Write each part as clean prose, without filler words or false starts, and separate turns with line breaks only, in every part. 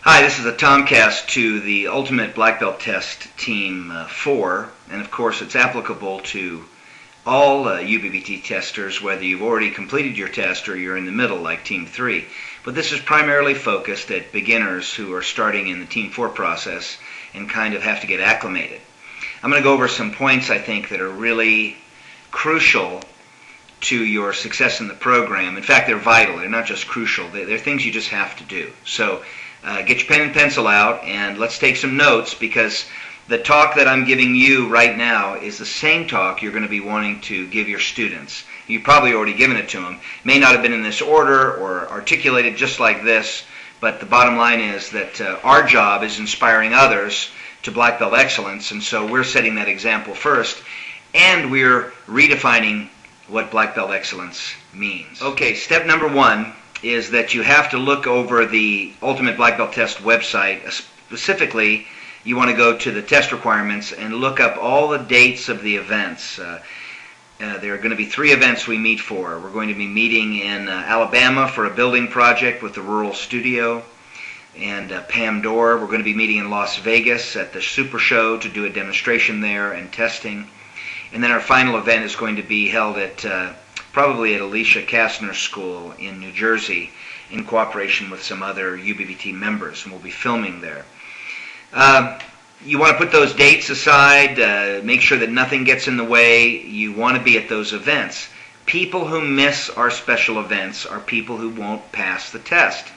Hi, this is a Tomcast to the Ultimate Black Belt Test Team 4, and of course it's applicable to all UBBT testers, whether you've already completed your test or you're in the middle like Team 3. But this is primarily focused at beginners who are starting in the Team 4 process and kind of have to get acclimated. I'm going to go over some points I think that are really crucial to your success in the program. In fact, they're vital. They're not just crucial. They're things you just have to do. So get your pen and pencil out and let's take some notes, because the talk that I'm giving you right now is the same talk you're going to be wanting to give your students. You've probably already given it to them. It may not have been in this order or articulated just like this, but the bottom line is that our job is inspiring others to black belt excellence, and so we're setting that example first, and we're redefining what black belt excellence means. Okay, step number one is that you have to look over the Ultimate Black Belt Test website. Specifically, you want to go to the test requirements and look up all the dates of the events. There are going to be 3 events we meet for. We're going to be meeting in Alabama for a building project with the Rural Studio and Pam Dorr. We're going to be meeting in Las Vegas at the Super Show to do a demonstration there and testing. And then our final event is going to be held at probably at Alicia Kastner's school in New Jersey in cooperation with some other UBBT members, and we'll be filming there. You want to put those dates aside, make sure that nothing gets in the way. You want to be at those events. People who miss our special events are people who won't pass the test.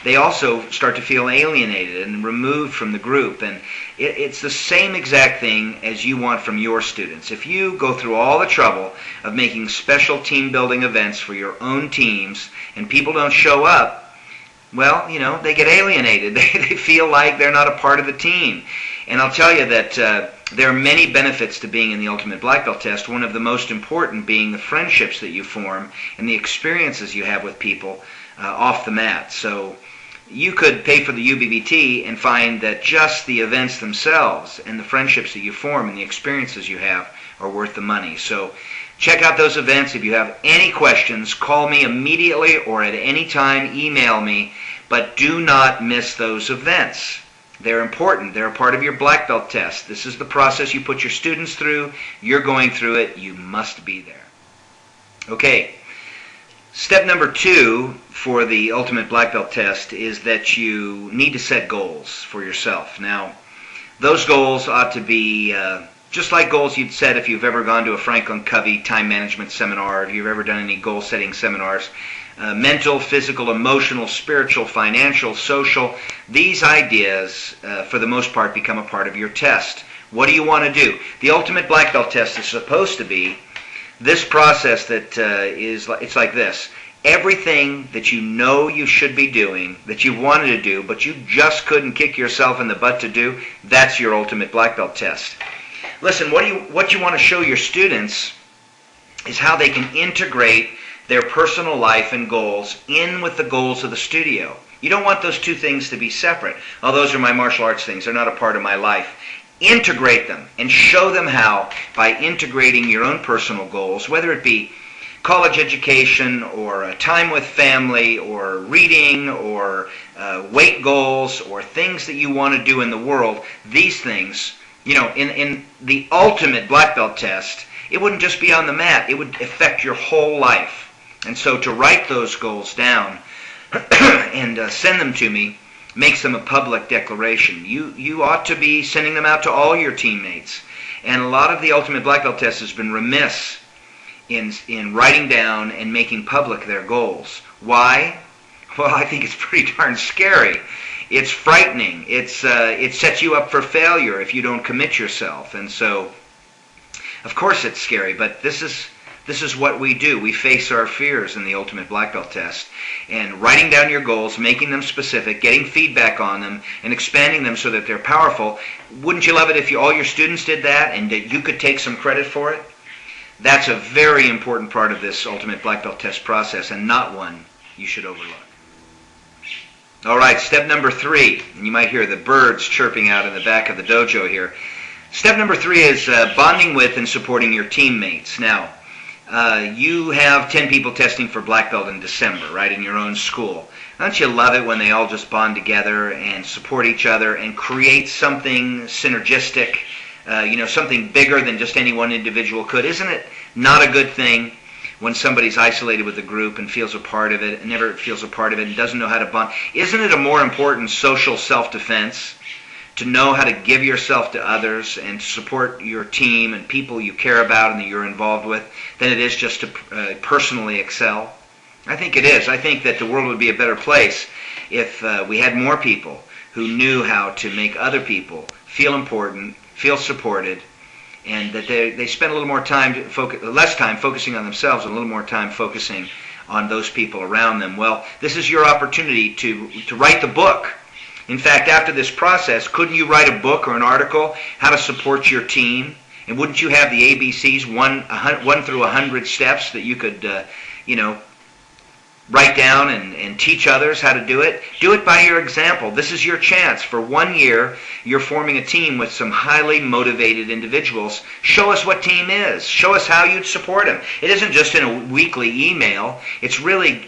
They also start to feel alienated and removed from the group, and it's the same exact thing as you want from your students. If you go through all the trouble of making special team building events for your own teams and people don't show up, well, you know, they get alienated. They feel like they're not a part of the team. And I'll tell you that there are many benefits to being in the Ultimate Black Belt Test, one of the most important being the friendships that you form and the experiences you have with people off the mat. So you could pay for the UBBT and find that just the events themselves and the friendships that you form and the experiences you have are worth the money. So check out those events. If you have any questions, call me immediately or at any time, email me, but do not miss those events. They're important. They're a part of your black belt test. This is the process you put your students through. You're going through it. You must be there. Okay. Step number 2 for the Ultimate Black Belt Test is that you need to set goals for yourself. Now, those goals ought to be just like goals you'd set if you've ever gone to a Franklin Covey time management seminar, if you've ever done any goal-setting seminars. Mental, physical, emotional, spiritual, financial, social, these ideas, for the most part, become a part of your test. What do you want to do? The Ultimate Black Belt Test is supposed to be this process that it's like this. Everything that you know you should be doing, that you wanted to do, but you just couldn't kick yourself in the butt to do, that's your Ultimate Black Belt Test. Listen, what you want to show your students is how they can integrate their personal life and goals in with the goals of the studio. You don't want those two things to be separate. Oh, those are my martial arts things. They're not a part of my life. Integrate them and show them how by integrating your own personal goals, whether it be college education or time with family or reading or weight goals or things that you want to do in the world, these things, you know, in the Ultimate Black Belt Test, it wouldn't just be on the mat. It would affect your whole life. And so to write those goals down and send them to me makes them a public declaration. You ought to be sending them out to all your teammates. And a lot of the Ultimate Black Belt Test has been remiss in writing down and making public their goals. Why? Well, I think it's pretty darn scary. It's frightening. It sets you up for failure if you don't commit yourself. And so, of course it's scary, but this is what we do. We face our fears in the Ultimate Black Belt Test. And writing down your goals, making them specific, getting feedback on them, and expanding them so that they're powerful. Wouldn't you love it if all your students did that and that you could take some credit for it? That's a very important part of this Ultimate Black Belt Test process, and not one you should overlook. All right, step number 3. And you might hear the birds chirping out in the back of the dojo here. Step number 3 is bonding with and supporting your teammates. Now, You have 10 people testing for black belt in December, right, in your own school. Don't you love it when they all just bond together and support each other and create something synergistic, something bigger than just any one individual could? Isn't it not a good thing when somebody's isolated with a group and feels a part of it and never feels a part of it and doesn't know how to bond? Isn't it a more important social self-defense to know how to give yourself to others and to support your team and people you care about and that you're involved with than it is just to personally excel? I think it is. I think that the world would be a better place if we had more people who knew how to make other people feel important, feel supported, and that they spend a little more time, less time focusing on themselves and a little more time focusing on those people around them. Well, this is your opportunity to write the book. In fact, after this process, couldn't you write a book or an article, how to support your team? And wouldn't you have the ABCs, 1 through 100 steps that you could, write down and teach others how to do it? Do it by your example. This is your chance. For 1 year, you're forming a team with some highly motivated individuals. Show us what team is. Show us how you'd support them. It isn't just in a weekly email. It's really,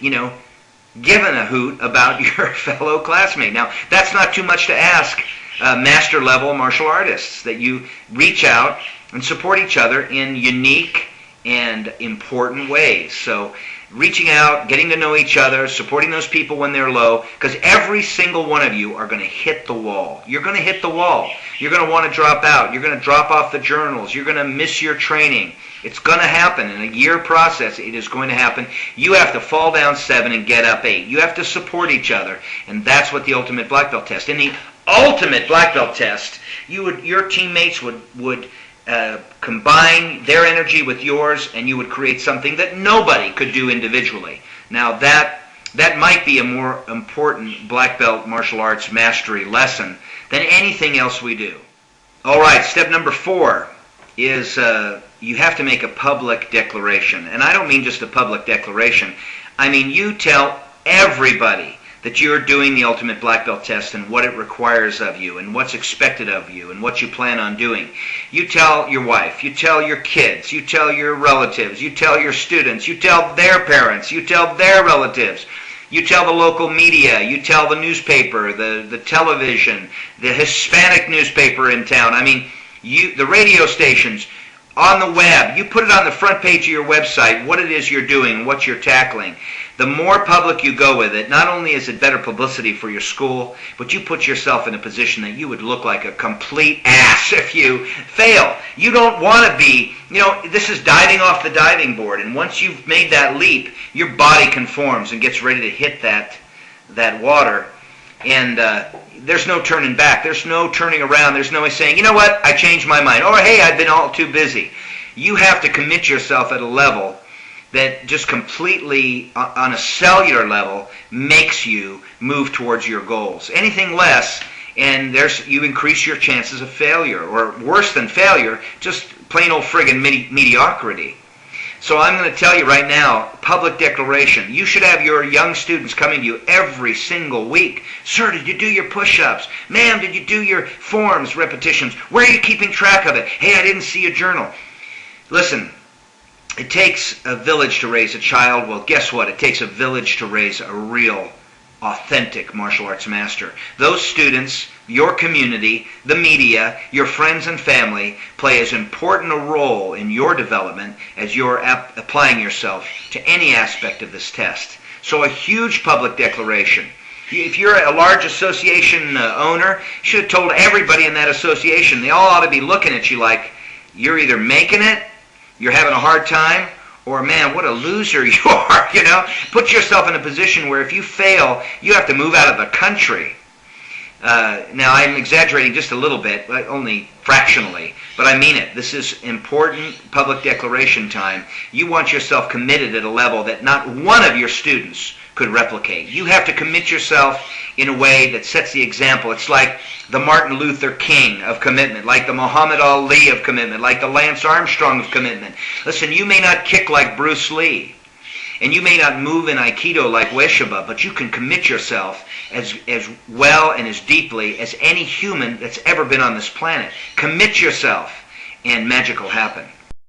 giving a hoot about your fellow classmate. Now, that's not too much to ask master-level martial artists, that you reach out and support each other in unique and important ways. So reaching out, getting to know each other, supporting those people when they're low, because every single one of you are going to hit the wall. You're going to hit the wall. You're going to want to drop out. You're going to drop off the journals. You're going to miss your training. It's going to happen. In a year process, it is going to happen. You have to fall down 7 and get up 8. You have to support each other, and that's what the ultimate black belt test. In the ultimate black belt test, your teammates would combine their energy with yours, and you would create something that nobody could do individually. Now that might be a more important black belt martial arts mastery lesson than anything else we do. All right, step number 4 is you have to make a public declaration. And I don't mean just a public declaration. I mean you tell everybody that you're doing the ultimate black belt test and what it requires of you and what's expected of you and what you plan on doing. You tell your wife, you tell your kids, you tell your relatives, you tell your students, you tell their parents, you tell their relatives, you tell the local media, you tell the newspaper, the television, the Hispanic newspaper in town. I mean, the radio stations, on the web. You put it on the front page of your website, what it is you're doing, what you're tackling. The more public you go with it, not only is it better publicity for your school, but you put yourself in a position that you would look like a complete ass if you fail. You don't want to be, this is diving off the diving board, and once you've made that leap, your body conforms and gets ready to hit that water, and there's no turning back. There's no turning around. There's no way saying, you know what, I changed my mind. Or, hey, I've been all too busy. You have to commit yourself at a level that just completely, on a cellular level, makes you move towards your goals. Anything less, and you increase your chances of failure, or worse than failure, just plain old friggin' mediocrity. So I'm going to tell you right now, public declaration. You should have your young students coming to you every single week. Sir, did you do your push-ups? Ma'am, did you do your forms, repetitions? Where are you keeping track of it? Hey, I didn't see a journal. Listen, it takes a village to raise a child. Well, guess what? It takes a village to raise a real, authentic martial arts master. Those students, your community, the media, your friends and family play as important a role in your development as you're applying yourself to any aspect of this test. So a huge public declaration. If you're a large association owner, you should have told everybody in that association. They all ought to be looking at you like you're either making it, you're having a hard time, or, man, what a loser you are, Put yourself in a position where if you fail, you have to move out of the country. Now, I'm exaggerating just a little bit, only fractionally, but I mean it. This is important public declaration time. You want yourself committed at a level that not one of your students could replicate. You have to commit yourself in a way that sets the example. It's like the Martin Luther King of commitment, like the Muhammad Ali of commitment, like the Lance Armstrong of commitment. Listen, you may not kick like Bruce Lee, and you may not move in Aikido like Ueshiba, but you can commit yourself as well and as deeply as any human that's ever been on this planet. Commit yourself, and magic will happen.